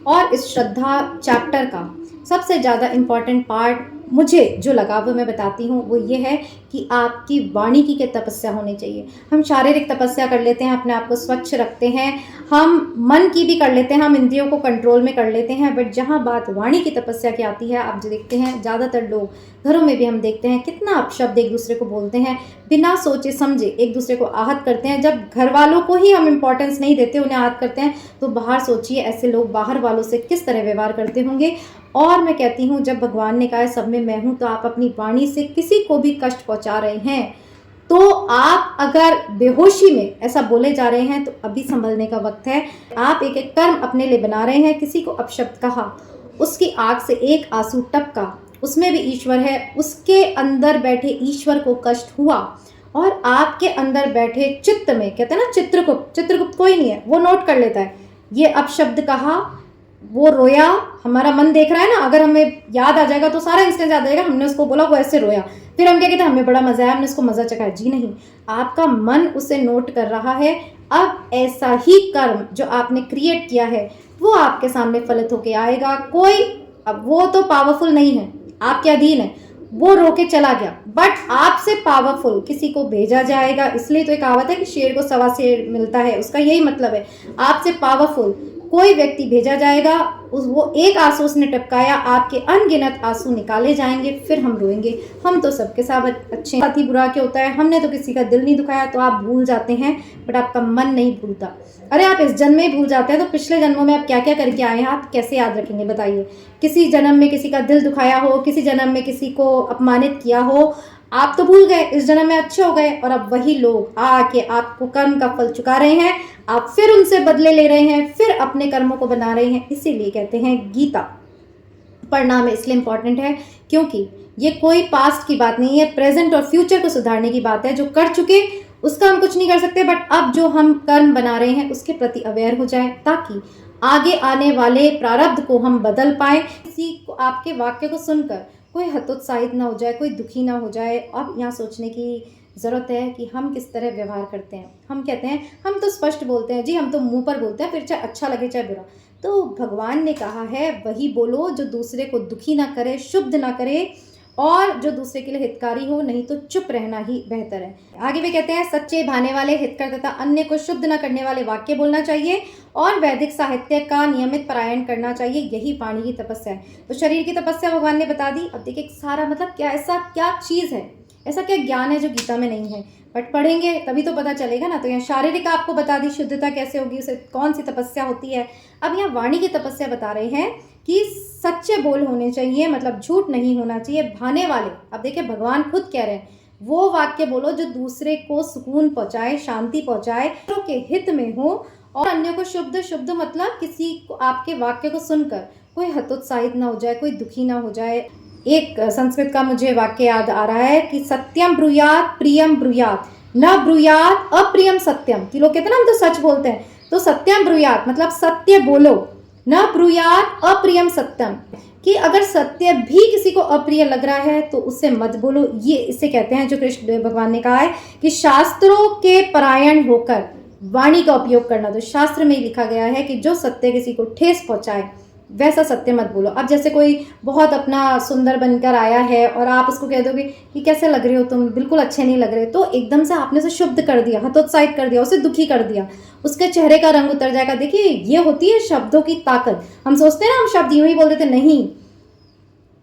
और इस श्रद्धा चैप्टर का सबसे ज़्यादा इम्पॉर्टेंट पार्ट मुझे जो लगा वो मैं बताती हूँ, वो ये है कि आपकी वाणी की क्या तपस्या होनी चाहिए। हम शारीरिक तपस्या कर लेते हैं, अपने आप को स्वच्छ रखते हैं, हम मन की भी कर लेते हैं, हम इंद्रियों को कंट्रोल में कर लेते हैं, बट जहाँ बात वाणी की तपस्या की आती है, आप जो देखते हैं ज़्यादातर लोग घरों में भी हम देखते हैं कितना अपशब्द एक दूसरे को बोलते हैं, बिना सोचे समझे एक दूसरे को आहत करते हैं। जब घर वालों को ही हम इम्पोर्टेंस नहीं देते, उन्हें आहत करते हैं, तो बाहर सोचिए ऐसे लोग बाहर वालों से किस तरह व्यवहार करते होंगे। और मैं कहती हूँ, जब भगवान ने कहा है सब में मैं हूँ, तो आप अपनी वाणी से किसी को भी कष्ट पहुँचा रहे हैं, तो आप अगर बेहोशी में ऐसा बोले जा रहे हैं, तो अभी संभलने का वक्त है। आप एक एक कर्म अपने लिए बना रहे हैं, किसी को अपशब्द कहा, उसकी आँख से एक आंसू टपका, उसमें भी ईश्वर है, उसके अंदर बैठे ईश्वर को कष्ट हुआ, और आपके अंदर बैठे चित्त में, कहते हैं ना चित्रगुप्त कोई नहीं है, वो नोट कर लेता है, ये अपशब्द कहा, वो रोया, हमारा मन देख रहा है ना, अगर हमें याद आ जाएगा तो सारा इंस्टेंस याद आ जाएगा, हमने उसको बोला वो ऐसे रोया, फिर हम क्या कहते हैं हमें बड़ा मजा आया, हमने उसको मजा चखाया। जी नहीं, आपका मन उसे नोट कर रहा है। अब ऐसा ही कर्म जो आपने क्रिएट किया है वो आपके सामने फलित होके आएगा। कोई, अब वो तो पावरफुल नहीं है, आपके अधीन है, वो रोके चला गया, बट आपसे पावरफुल किसी को भेजा जाएगा। इसलिए तो एक कहावत है कि शेर को सवा शेर मिलता है, उसका यही मतलब है, आपसे पावरफुल कोई व्यक्ति भेजा जाएगा, वो एक आंसू उसने टपकाया, आपके अनगिनत आंसू निकाले जाएंगे, फिर हम रोएंगे। हम तो सबके साथ अच्छे, साथ ही बुरा क्या होता है, हमने तो किसी का दिल नहीं दुखाया, तो आप भूल जाते हैं, बट आपका मन नहीं भूलता। अरे आप इस जन्म में भूल जाते हैं, तो पिछले जन्मों में आप क्या क्या करके आए हैं, आप कैसे याद रखेंगे बताइए। किसी जन्म में किसी का दिल दुखाया हो, किसी जन्म में किसी को अपमानित किया हो, आप तो भूल गए, इस जन्म में अच्छे हो गए, और अब वही लोग आके आपको कर्म का फल चुका रहे हैं, आप फिर उनसे बदले ले रहे हैं, फिर अपने कर्मों को बना रहे हैं। इसीलिए कहते हैं गीता पढ़ना में इसलिए इम्पॉर्टेंट है, क्योंकि ये कोई पास्ट की बात नहीं है, प्रेजेंट और फ्यूचर को सुधारने की बात है। जो कर चुके उसका हम कुछ नहीं कर सकते, बट अब जो हम कर्म बना रहे हैं उसके प्रति अवेयर हो जाए, ताकि आगे आने वाले प्रारब्ध को हम बदल पाए। किसी को आपके वाक्य को सुनकर कोई हतोत्साहित ना हो जाए, कोई दुखी ना हो जाए। अब यहाँ सोचने की ज़रूरत है कि हम किस तरह व्यवहार करते हैं। हम कहते हैं, हम तो स्पष्ट बोलते हैं जी, हम तो मुंह पर बोलते हैं, फिर चाहे अच्छा लगे चाहे बुरा। तो भगवान ने कहा है वही बोलो जो दूसरे को दुखी ना करे, शुद्ध ना करे, और जो दूसरे के लिए हितकारी हो, नहीं तो चुप रहना ही बेहतर है। आगे भी कहते हैं, सच्चे भाने वाले, हितकर तथा अन्य को शुद्ध न करने वाले वाक्य बोलना चाहिए, और वैदिक साहित्य का नियमित पारायण करना चाहिए, यही वाणी की तपस्या है। तो शरीर की तपस्या भगवान ने बता दी। अब देखिए सारा मतलब क्या, ऐसा क्या चीज़ है, ऐसा क्या ज्ञान है जो गीता में नहीं है, बट पढ़ेंगे तभी तो पता चलेगा ना। तो यहाँ शारीरिक आपको बता दी, शुद्धता कैसे होगी, उसे कौन सी तपस्या होती है। अब यहाँ वाणी की तपस्या बता रहे हैं कि सच्चे बोल होने चाहिए, मतलब झूठ नहीं होना चाहिए, भाने वाले। अब देखिए भगवान खुद कह रहे हैं, वो वाक्य बोलो जो दूसरे को सुकून पहुँचाए, शांति पहुँचाए, दूसरों के हित में हो, और अन्य को शुद्ध, शुद्ध मतलब किसी को आपके वाक्य को सुनकर कोई हतोत्साहित ना हो जाए, कोई दुखी ना हो जाए। एक संस्कृत का मुझे वाक्य याद आ रहा है कि सत्यम ब्रूयात प्रियम ब्रूयात, न ब्रूयात अप्रियम सत्यम। कि लोग कहते हैं ना हम तो सच बोलते हैं, तो सत्यम ब्रूयात मतलब सत्य बोलो, न ब्रूयात अप्रियम सत्यम, कि अगर सत्य भी किसी को अप्रिय लग रहा है तो उससे मत बोलो। ये इसे कहते हैं, जो कृष्ण भगवान ने कहा है कि शास्त्रों के परायण होकर वाणी का उपयोग करना। तो शास्त्र में लिखा गया है कि जो सत्य किसी को ठेस पहुंचाए वैसा सत्य मत बोलो। अब जैसे कोई बहुत अपना सुंदर बनकर आया है और आप उसको कह दोगे कि कैसे लग रहे हो तुम, बिल्कुल अच्छे नहीं लग रहे, तो एकदम से आपने उसे शुद्ध कर दिया, हतोत्साहित कर दिया, उसे दुखी कर दिया, उसके चेहरे का रंग उतर जाएगा। देखिए ये होती है शब्दों की ताकत। हम सोचते हैं ना हम शब्द यूं ही बोल देते, नहीं,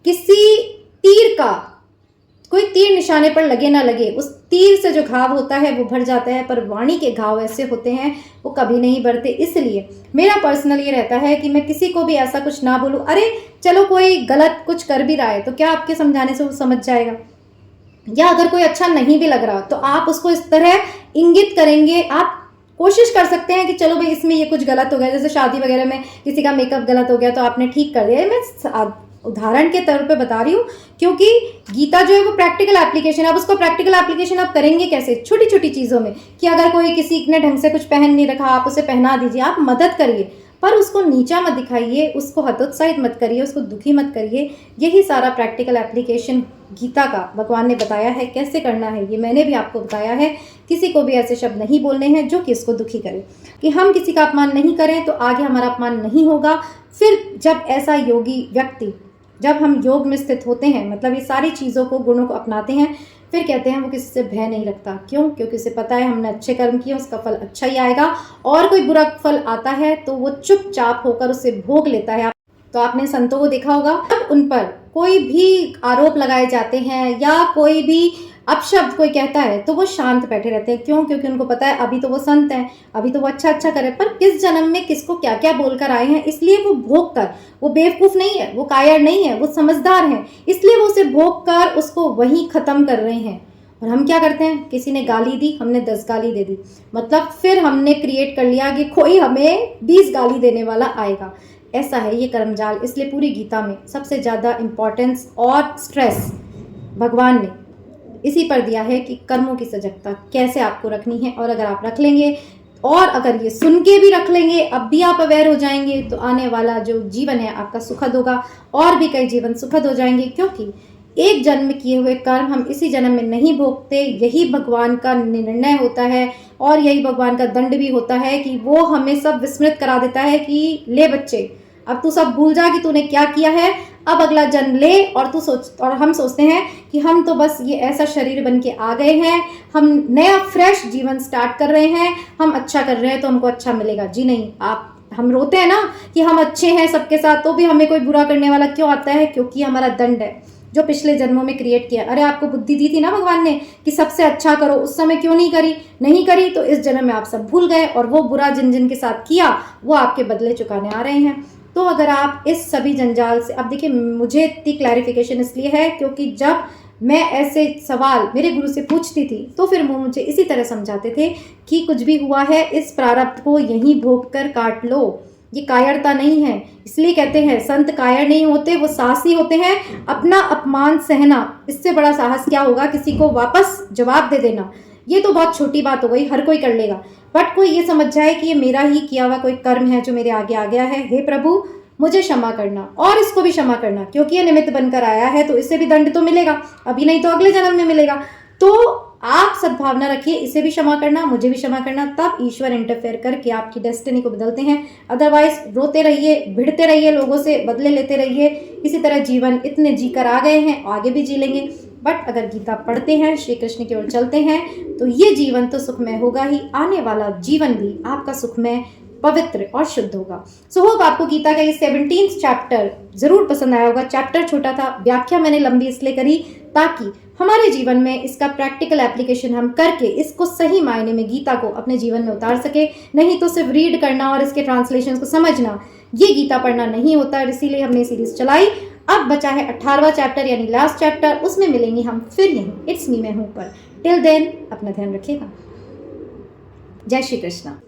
किसी तीर का, कोई तीर निशाने पर लगे ना लगे, उस तीर से जो घाव होता है वो भर जाता है, पर वाणी के घाव ऐसे होते हैं वो कभी नहीं भरते। इसलिए मेरा पर्सनल ये रहता है कि मैं किसी को भी ऐसा कुछ ना बोलूं। अरे चलो कोई गलत कुछ कर भी रहा है तो क्या आपके समझाने से वो समझ जाएगा, या अगर कोई अच्छा नहीं भी लग रहा तो आप उसको इस तरह इंगित करेंगे। आप कोशिश कर सकते हैं कि चलो भाई इसमें ये कुछ गलत हो गया, जैसे शादी वगैरह में किसी का मेकअप गलत हो गया तो आपने ठीक कर दिया। मैं उदाहरण के तौर पे बता रही हूँ, क्योंकि गीता जो है वो प्रैक्टिकल एप्लीकेशन है। अब उसको प्रैक्टिकल एप्लीकेशन आप करेंगे कैसे, छोटी छोटी चीज़ों में, कि अगर कोई किसी ने ढंग से कुछ पहन नहीं रखा आप उसे पहना दीजिए, आप मदद करिए, पर उसको नीचा मत दिखाइए, उसको हतोत्साहित मत करिए, उसको दुखी मत करिए। यही सारा प्रैक्टिकल एप्लीकेशन गीता का भगवान ने बताया है कैसे करना है, ये मैंने भी आपको बताया है। किसी को भी ऐसे शब्द नहीं बोलने हैं जो कि इसको दुखी करे, कि हम किसी का अपमान नहीं करें तो आगे हमारा अपमान नहीं होगा, फिर जब ऐसा योगी व्यक्ति, जब हम योग में स्थित होते हैं, मतलब ये सारी चीज़ों को, गुणों को अपनाते हैं, फिर कहते हैं वो किसी से भय नहीं रखता। क्यों? क्योंकि उसे पता है हमने अच्छे कर्म किए, उसका फल अच्छा ही आएगा, और कोई बुरा फल आता है तो वो चुपचाप होकर उसे भोग लेता है। तो आपने संतों को देखा होगा, जब उन पर कोई भी आरोप लगाए जाते हैं या कोई भी अपशब्द कोई कहता है तो वो शांत बैठे रहते हैं। क्यों? क्योंकि उनको पता है अभी तो वो संत हैं, अभी तो वो अच्छा अच्छा करे, पर किस जन्म में किसको क्या क्या बोलकर आए हैं, इसलिए वो भोग कर, वो बेवकूफ़ नहीं है, वो कायर नहीं है, वो समझदार हैं, इसलिए वो उसे भोग कर उसको वहीं ख़त्म कर रहे हैं। और हम क्या करते हैं? किसी ने गाली दी, हमने 10 गाली दे दी, मतलब फिर हमने क्रिएट कर लिया कि कोई हमें 20 गाली देने वाला आएगा। ऐसा है ये कर्मजाल। इसलिए पूरी गीता में सबसे ज़्यादा इम्पोर्टेंस और स्ट्रेस भगवान ने इसी पर दिया है कि कर्मों की सजगता कैसे आपको रखनी है। और अगर आप रख लेंगे, और अगर ये सुन के भी रख लेंगे, अब भी आप अवेयर हो जाएंगे, तो आने वाला जो जीवन है आपका सुखद होगा, और भी कई जीवन सुखद हो जाएंगे। क्योंकि एक जन्म किए हुए कर्म हम इसी जन्म में नहीं भोगते, यही भगवान का निर्णय होता है, और यही भगवान का दंड भी होता है कि वो हमें सब विस्मृत करा देता है कि ले बच्चे, अब तू सब भूल जा कि तूने क्या किया है, अब अगला जन्म ले। और तू सोच, और हम सोचते हैं कि हम तो बस ये ऐसा शरीर बन के आ गए हैं, हम नया फ्रेश जीवन स्टार्ट कर रहे हैं, हम अच्छा कर रहे हैं तो हमको अच्छा मिलेगा। जी नहीं, हम रोते हैं ना कि हम अच्छे हैं सबके साथ, तो भी हमें कोई बुरा करने वाला क्यों आता है? क्योंकि हमारा दंड है जो पिछले जन्मों में क्रिएट किया। अरे आपको बुद्धि दी थी ना भगवान ने कि सबसे अच्छा करो, उस समय क्यों नहीं करी, तो इस जन्म में आप सब भूल गए, और वो बुरा जिन जिन के साथ किया वो आपके बदले चुकाने आ रहे हैं। तो अगर आप इस सभी जंजाल से, अब देखिए मुझे इतनी क्लैरिफिकेशन इसलिए है क्योंकि जब मैं ऐसे सवाल मेरे गुरु से पूछती थी तो फिर वो मुझे इसी तरह समझाते थे कि कुछ भी हुआ है इस प्रारब्ध को यहीं भोग कर काट लो, ये कायरता नहीं है। इसलिए कहते हैं संत कायर नहीं होते, वो साहसी होते हैं। अपना अपमान सहना, इससे बड़ा साहस क्या होगा? किसी को वापस जवाब दे देना, ये तो बहुत छोटी बात हो गई, हर कोई कर लेगा। बट कोई ये समझ जाए कि ये मेरा ही किया हुआ कोई कर्म है जो मेरे आगे आ गया है, हे प्रभु मुझे क्षमा करना, और इसको भी क्षमा करना, क्योंकि ये निमित्त बनकर आया है तो इससे भी दंड तो मिलेगा, अभी नहीं तो अगले जन्म में मिलेगा। तो आप सद्भावना रखिए, इसे भी क्षमा करना, मुझे भी क्षमा करना, तब ईश्वर इंटरफेयर करके आपकी डेस्टिनी को बदलते हैं। अदरवाइज रोते रहिए, भिड़ते रहिए, लोगों से बदले लेते रहिए, इसी तरह जीवन इतने जीकर आ गए हैं, आगे भी जी लेंगे। बट अगर गीता पढ़ते हैं, श्री कृष्ण की ओर चलते हैं, तो ये जीवन तो सुखमय होगा ही, आने वाला जीवन भी आपका सुखमय, पवित्र और शुद्ध होगा। सो होप आपको गीता का ये 17th चैप्टर जरूर पसंद आया होगा। चैप्टर छोटा था, व्याख्या मैंने लंबी इसलिए करी ताकि हमारे जीवन में इसका प्रैक्टिकल एप्लीकेशन हम करके इसको सही मायने में गीता को अपने जीवन में उतार सके। नहीं तो सिर्फ रीड करना और इसके ट्रांसलेशन को समझना, ये गीता पढ़ना नहीं होता है। इसीलिए हमने सीरीज चलाई। अब बचा है 18वां चैप्टर यानी लास्ट चैप्टर, उसमें मिलेंगे हम फिर यहीं इट्स मी मैं हूं पर। टिल देन अपना ध्यान रखिएगा। जय श्री कृष्णा।